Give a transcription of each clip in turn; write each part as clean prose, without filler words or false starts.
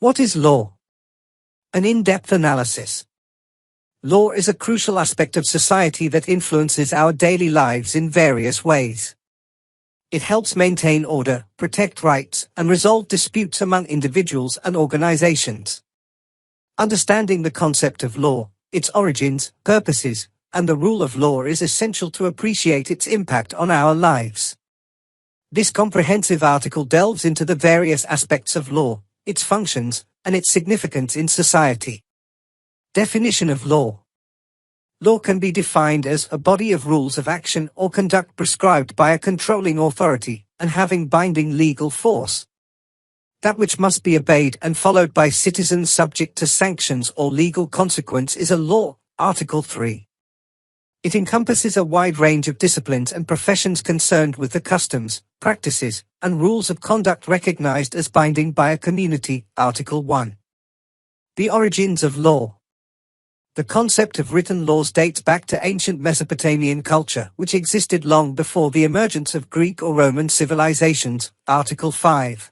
What is law? An in-depth analysis. Law is a crucial aspect of society that influences our daily lives in various ways. It helps maintain order, protect rights, and resolve disputes among individuals and organizations. Understanding the concept of law, its origins, purposes, and the rule of law is essential to appreciate its impact on our lives. This comprehensive article delves into the various aspects of law, its functions, and its significance in society. Definition of law. Law can be defined as a body of rules of action or conduct prescribed by a controlling authority, and having binding legal force. That which must be obeyed and followed by citizens subject to sanctions or legal consequence is a law, Article 3. It encompasses a wide range of disciplines and professions concerned with the customs, practices, and rules of conduct recognized as binding by a community, Article 1. The origins of law. The concept of written laws dates back to ancient Mesopotamian culture, which existed long before the emergence of Greek or Roman civilizations, Article 5.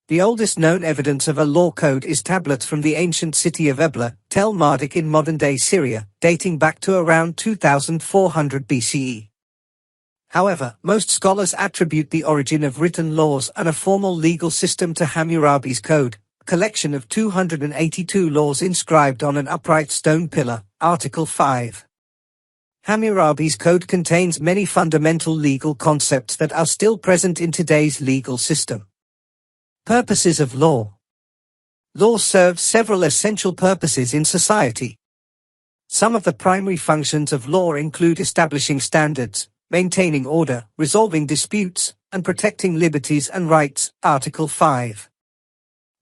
The oldest known evidence of a law code is tablets from the ancient city of Ebla, Tel Marduk in modern-day Syria, dating back to around 2400 BCE. However, most scholars attribute the origin of written laws and a formal legal system to Hammurabi's Code, a collection of 282 laws inscribed on an upright stone pillar, Article 5. Hammurabi's Code contains many fundamental legal concepts that are still present in today's legal system. Purposes of law. Law serves several essential purposes in society. Some of the primary functions of law include establishing standards, maintaining order, resolving disputes, and protecting liberties and rights, Article 5.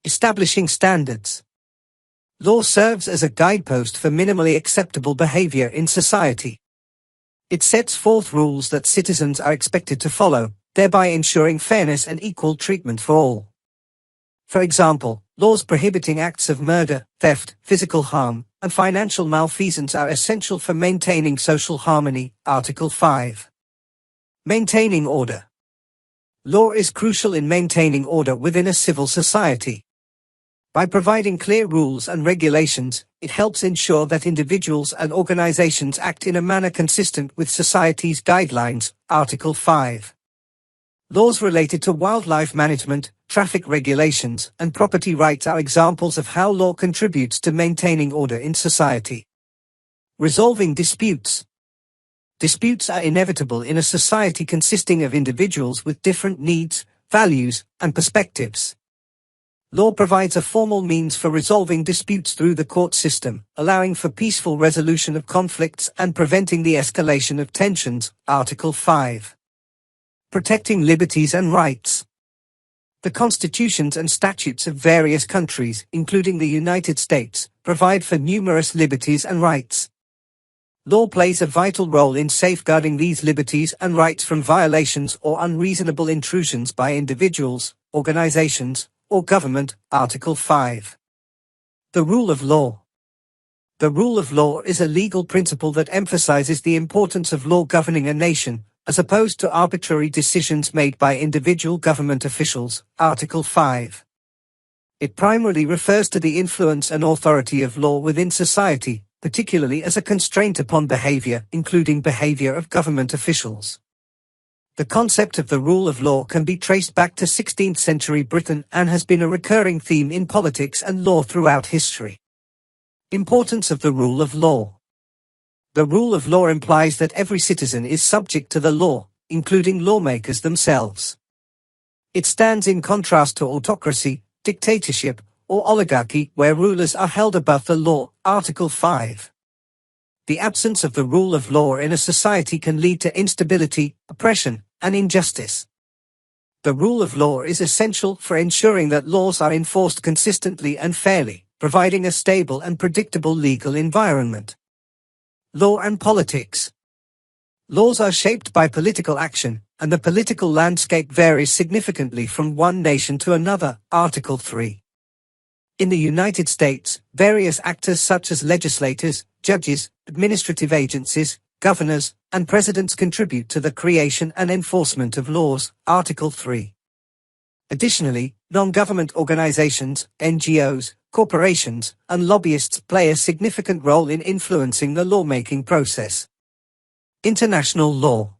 Establishing standards. Law serves as a guidepost for minimally acceptable behavior in society. It sets forth rules that citizens are expected to follow, thereby ensuring fairness and equal treatment for all. For example, laws prohibiting acts of murder, theft, physical harm, and financial malfeasance are essential for maintaining social harmony, Article 5. Maintaining order. Law is crucial in maintaining order within a civil society. By providing clear rules and regulations, it helps ensure that individuals and organizations act in a manner consistent with society's guidelines, Article 5. Laws related to wildlife management, traffic regulations, and property rights are examples of how law contributes to maintaining order in society. Resolving disputes. Disputes are inevitable in a society consisting of individuals with different needs, values, and perspectives. Law provides a formal means for resolving disputes through the court system, allowing for peaceful resolution of conflicts and preventing the escalation of tensions, Article 5. Protecting liberties and rights. The constitutions and statutes of various countries, including the United States, provide for numerous liberties and rights. Law plays a vital role in safeguarding these liberties and rights from violations or unreasonable intrusions by individuals, organizations, or government, Article 5. The rule of law. The rule of law is a legal principle that emphasizes the importance of law governing a nation, as opposed to arbitrary decisions made by individual government officials, Article 5. It primarily refers to the influence and authority of law within society, particularly as a constraint upon behavior, including behavior of government officials. The concept of the rule of law can be traced back to 16th century Britain and has been a recurring theme in politics and law throughout history. Importance of the rule of law. The rule of law implies that every citizen is subject to the law, including lawmakers themselves. It stands in contrast to autocracy, dictatorship, or oligarchy, where rulers are held above the law, Article 5. The absence of the rule of law in a society can lead to instability, oppression, and injustice. The rule of law is essential for ensuring that laws are enforced consistently and fairly, providing a stable and predictable legal environment. Law and politics. Laws are shaped by political action, and the political landscape varies significantly from one nation to another, Article 3. In the United States, various actors such as legislators, judges, administrative agencies, governors, and presidents contribute to the creation and enforcement of laws, Article 3. Additionally, non-government organizations, NGOs, corporations, and lobbyists play a significant role in influencing the lawmaking process. International law.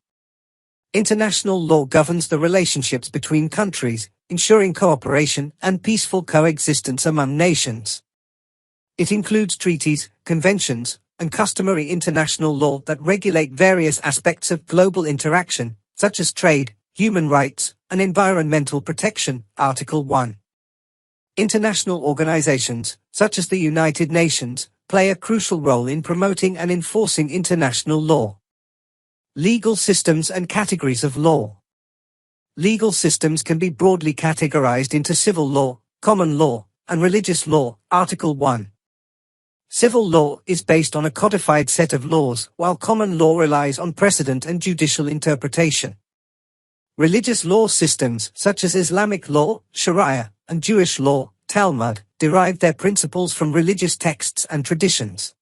International law governs the relationships between countries, ensuring cooperation and peaceful coexistence among nations. It includes treaties, conventions, and customary international law that regulate various aspects of global interaction, such as trade, human rights, and environmental protection. Article 1. International organizations, such as the United Nations, play a crucial role in promoting and enforcing international law. Legal systems and categories of law. Legal systems can be broadly categorized into civil law, common law, and religious law. Article 1. Civil law is based on a codified set of laws, while common law relies on precedent and judicial interpretation. Religious law systems, such as Islamic law, Sharia, and Jewish law, Talmud, derive their principles from religious texts and traditions.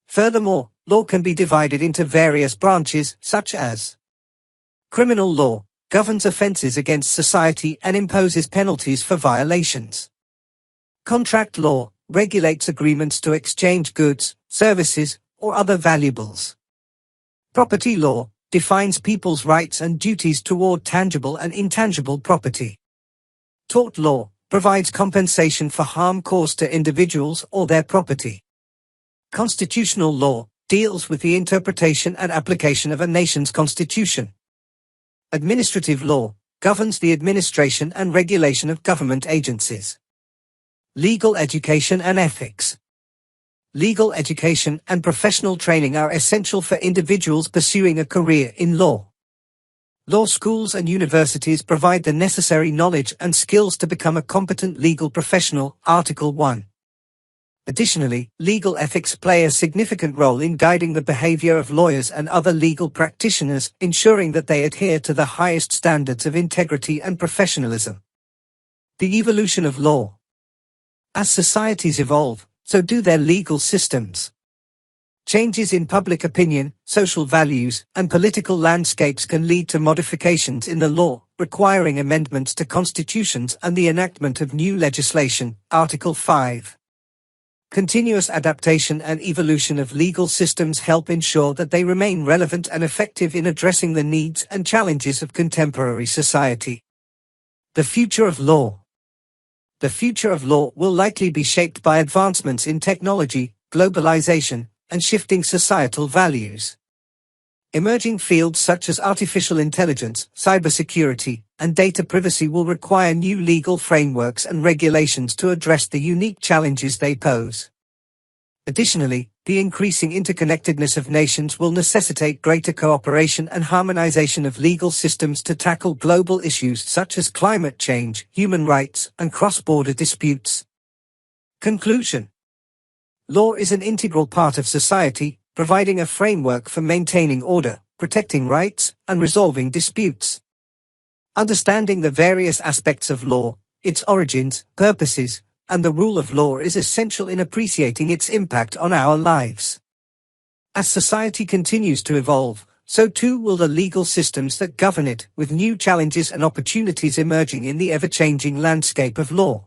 Furthermore, law can be divided into various branches, such as criminal law, governs offenses against society and imposes penalties for violations. Contract law, regulates agreements to exchange goods, services, or other valuables. Property law, defines people's rights and duties toward tangible and intangible property. Tort law, provides compensation for harm caused to individuals or their property. Constitutional law, deals with the interpretation and application of a nation's constitution. Administrative law, governs the administration and regulation of government agencies. Legal education and ethics. Legal education and professional training are essential for individuals pursuing a career in law. Law schools and universities provide the necessary knowledge and skills to become a competent legal professional. Article 1. Additionally, legal ethics play a significant role in guiding the behavior of lawyers and other legal practitioners, ensuring that they adhere to the highest standards of integrity and professionalism. The evolution of law. As societies evolve, so do their legal systems. Changes in public opinion, social values, and political landscapes can lead to modifications in the law, requiring amendments to constitutions and the enactment of new legislation. Article 5. Continuous adaptation and evolution of legal systems help ensure that they remain relevant and effective in addressing the needs and challenges of contemporary society. The future of law. The future of law will likely be shaped by advancements in technology, globalization, and shifting societal values. Emerging fields such as artificial intelligence, cybersecurity, and data privacy will require new legal frameworks and regulations to address the unique challenges they pose. Additionally, the increasing interconnectedness of nations will necessitate greater cooperation and harmonization of legal systems to tackle global issues such as climate change, human rights, and cross-border disputes. Conclusion. Law is an integral part of society, providing a framework for maintaining order, protecting rights, and resolving disputes. Understanding the various aspects of law, its origins, purposes, and the rule of law is essential in appreciating its impact on our lives. As society continues to evolve, so too will the legal systems that govern it, with new challenges and opportunities emerging in the ever-changing landscape of law.